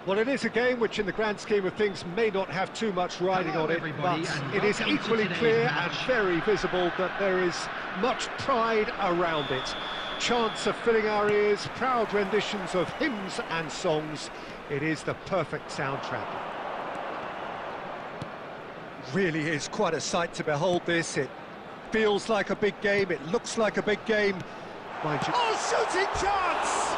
Well, it is a game which, in the grand scheme of things, may not have too much riding on it, but it is equally clear and very visible that there is much pride around it. Chants are filling our ears, proud renditions of hymns and songs. It is the perfect soundtrack. Really is quite a sight to behold this. It feels like a big game, it looks like a big game. Mind you... Oh, shooting chance!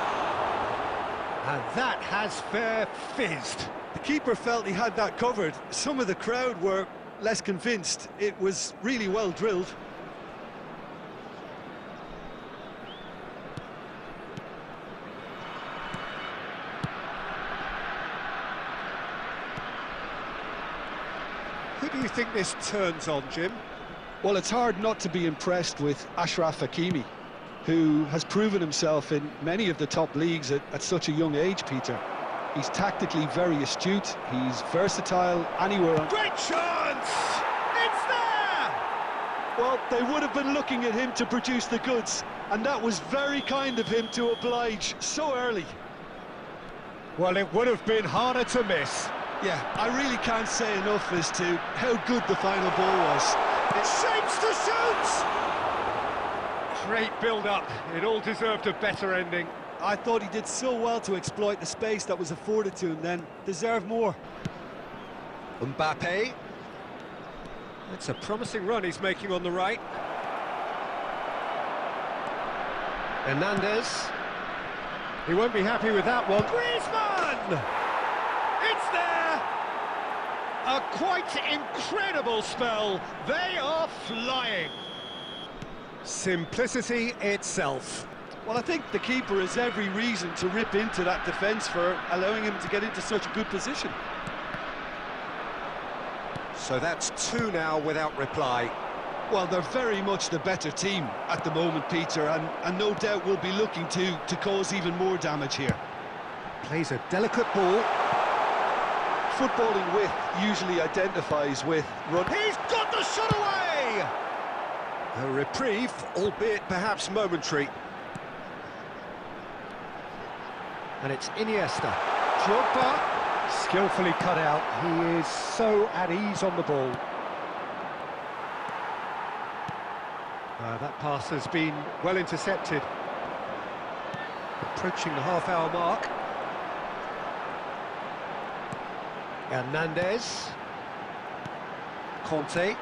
And that has fair fizzed. The keeper felt he had that covered. Some of the crowd were less convinced. It was really well drilled. Who do you think this turns on, Jim? Well, it's hard not to be impressed with Achraf Hakimi, who has proven himself in many of the top leagues at such a young age, Peter. He's tactically very astute, he's versatile anywhere on... Great chance! It's there! Well, they would have been looking at him to produce the goods, and that was very kind of him to oblige so early. Well, it would have been harder to miss. Yeah, I really can't say enough as to how good the final ball was. It shapes to shoot! Great build-up. It all deserved a better ending. I thought he did so well to exploit the space that was afforded to him then. Deserved more. Mbappe. That's a promising run he's making on the right. Hernandez. He won't be happy with that one. Griezmann! It's there! A quite incredible spell. They are flying. Simplicity itself. Well, I think the keeper has every reason to rip into that defence for allowing him to get into such a good position. So that's two now without reply. Well, they're very much the better team at the moment, Peter, and no doubt will be looking to cause even more damage here. Plays a delicate ball. Footballing with usually identifies with run. He's got the shot away! A reprieve, albeit perhaps momentary. And it's Iniesta. Drogba, skillfully cut out. He is so at ease on the ball. That pass has been well intercepted. Approaching the half-hour mark. Hernandez. Conte.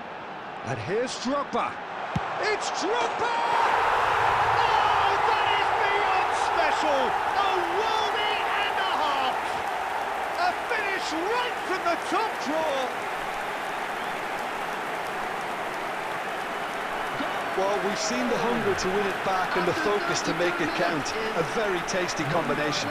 And here's Drogba. It's Drogba! Oh, that is beyond special! A worldie and a half! A finish right from the top drawer! Well, we've seen the hunger to win it back and the focus to make it count. A very tasty combination.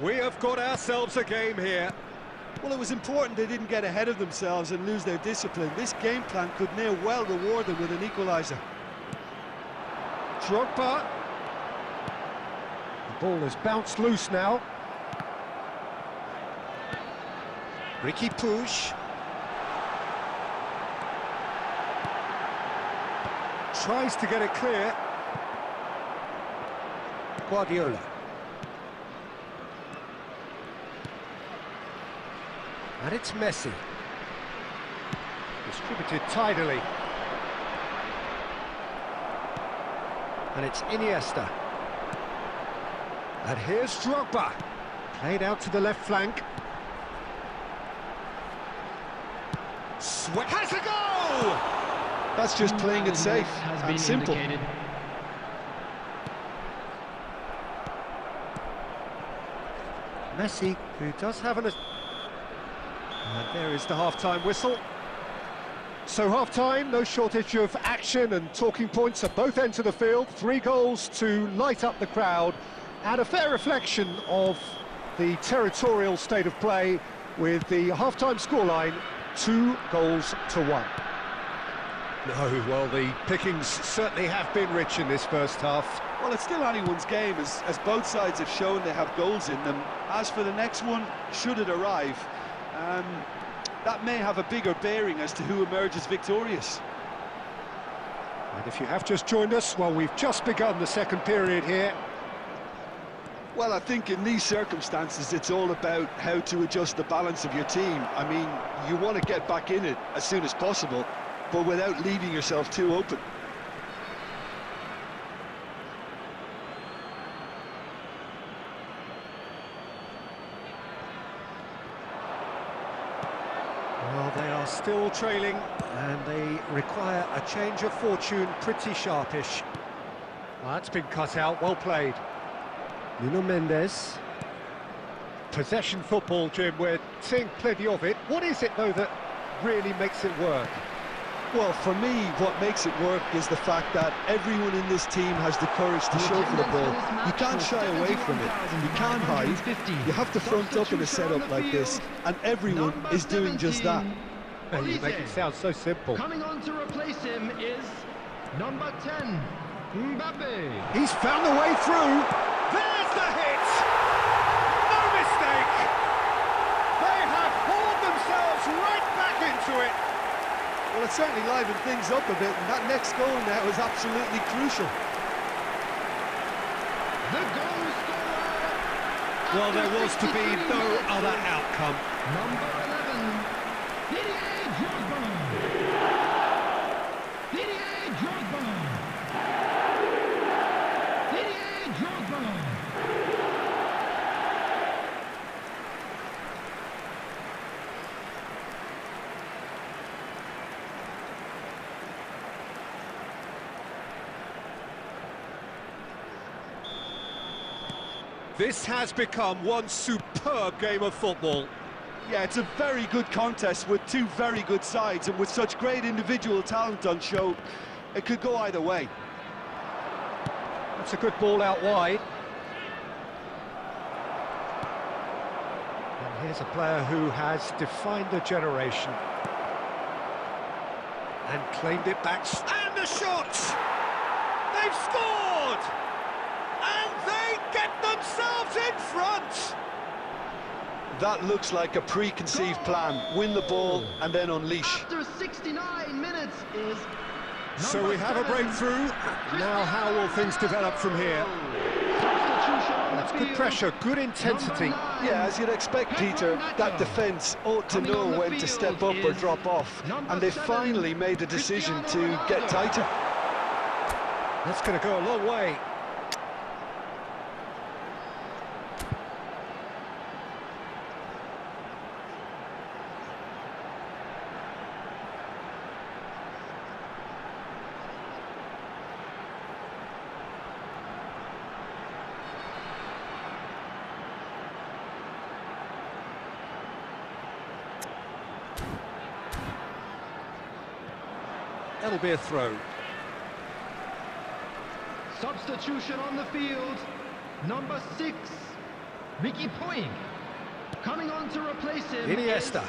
We have got ourselves a game here. Well, it was important they didn't get ahead of themselves and lose their discipline. This game plan could now well reward them with an equaliser. Drogba. The ball has bounced loose now. Ricky Puig. Tries to get it clear. Guardiola. And it's Messi. Distributed tidily. And it's Iniesta. And here's Drogba. Played out to the left flank. Has a goal! That's just playing it safe and simple. Messi, who does have an... And there is the half-time whistle. So half-time, no shortage of action and talking points at both ends of the field. 3 goals to light up the crowd, and a fair reflection of the territorial state of play with the half-time scoreline 2-1. No, well, the pickings certainly have been rich in this first half. Well, it's still anyone's game, as both sides have shown they have goals in them. As for the next one, should it arrive, that may have a bigger bearing as to who emerges victorious. And if you have just joined us, well, we've just begun the second period here. Well, I think in these circumstances, it's all about how to adjust the balance of your team. I mean, you want to get back in it as soon as possible, but without leaving yourself too open. Well, they are still trailing, and they require a change of fortune pretty sharpish. Well, that's been cut out, well played. Nuno Mendes. Possession football, Jim, we're seeing plenty of it. What is it, though, that really makes it work? Well, for me, what makes it work is the fact that everyone in this team has the courage to show for the ball. You can't shy away from it. You can't hide. You have to front up in a setup like this, and everyone is doing just that. You make it sound so simple. Coming on to replace him is number 10, Mbappe. He's found a way through. There's the hit! No mistake! They have hauled themselves right back into it. Well, it certainly livened things up a bit, and that next goal now is absolutely crucial. The goal scorer. Well, there was to be no other outcome. Number 11, Didier Drogba. Didier Drogba. Didier Drogba. This has become one superb game of football. Yeah, it's a very good contest with two very good sides, and with such great individual talent on show, it could go either way. That's a good ball out wide. And here's a player who has defined a generation. And claimed it back. And the shot! They've scored! And they get themselves in front! That looks like a preconceived plan. Win the ball and then unleash. After 69 minutes is So we have a breakthrough. Now how will things develop from here? That's good pressure, good intensity. Yeah, as you'd expect, Peter, that defence ought to know when to step up or drop off. And they finally made a decision to get tighter. That's going to go a long way. That'll be a throw. substitution on the field. Number 6, Ricky Puig. Coming on to replace him. Iniesta.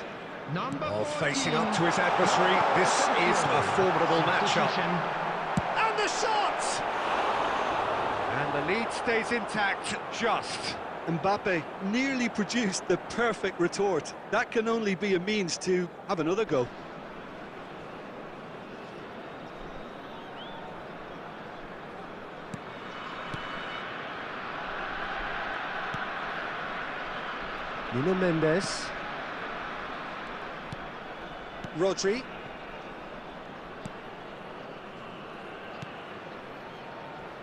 Number Facing up to his adversary. This is a formidable matchup. And the shot! And the lead stays intact, just. Mbappe nearly produced the perfect retort. That can only be a means to have another go. Nuno Mendes. Rodri.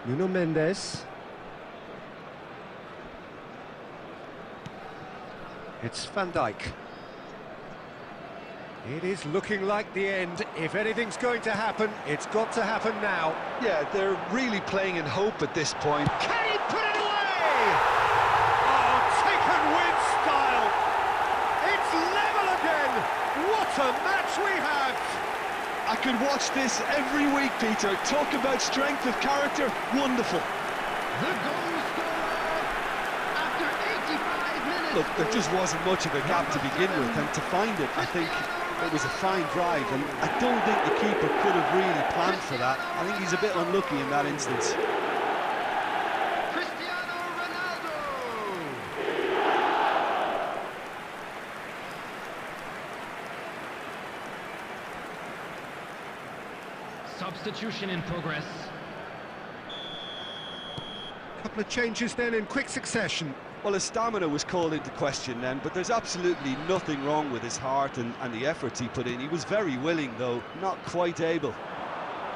Nuno Mendes. It's Van Dijk. It is looking like the end. If anything's going to happen, it's got to happen now. Yeah, they're really playing in hope at this point. Can he put it away? Oh, taken with style. It's level again. What a match we have. I could watch this every week, Peter. Talk about strength of character. Wonderful. The goal scorer after 85 minutes. Look, there just wasn't much of a gap to begin with, and to find it, I think, It was a fine drive, and I don't think the keeper could have really planned for that. I think he's a bit unlucky in that instance. Cristiano Ronaldo. Substitution in progress. Couple of changes then in quick succession. Well, his stamina was called into question then, but there's absolutely nothing wrong with his heart and the efforts he put in. He was very willing, though, not quite able.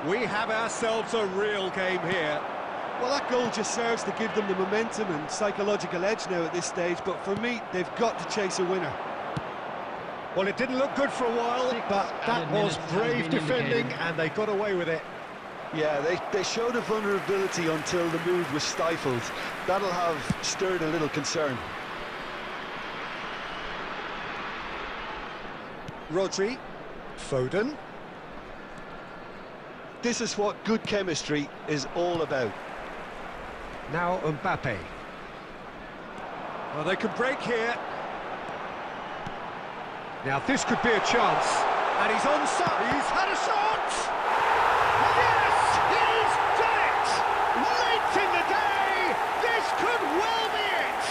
We have ourselves a real game here. Well, that goal just serves to give them the momentum and psychological edge now at this stage, but for me, they've got to chase a winner. Well, it didn't look good for a while, but that was brave defending, and they got away with it. Yeah, they showed a vulnerability until the move was stifled. That'll have stirred a little concern. Rodri, Foden. This is what good chemistry is all about. Now Mbappe. Well, they could break here. Now this could be a chance, and he's onside. He's had a shot! Yes, he's done it! Late in the day, this could well be it!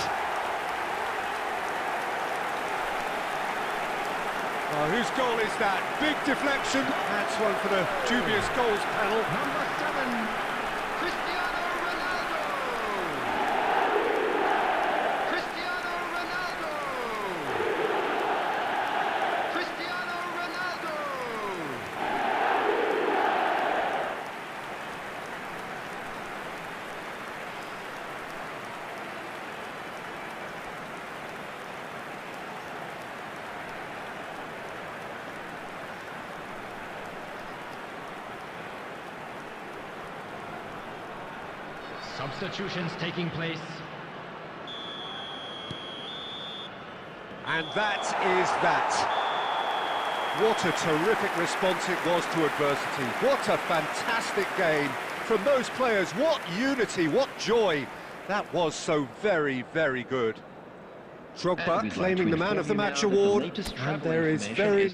Oh, whose goal is that? Big deflection. That's one for the dubious goals panel. Number 7, Cristiano Ronaldo. Cristiano Ronaldo. Cristiano Ronaldo. Substitutions taking place. And that is that. What a terrific response it was to adversity. What a fantastic game from those players. What unity, what joy. That was so very, very good. Drogba claiming the Man of the Match award, and there is very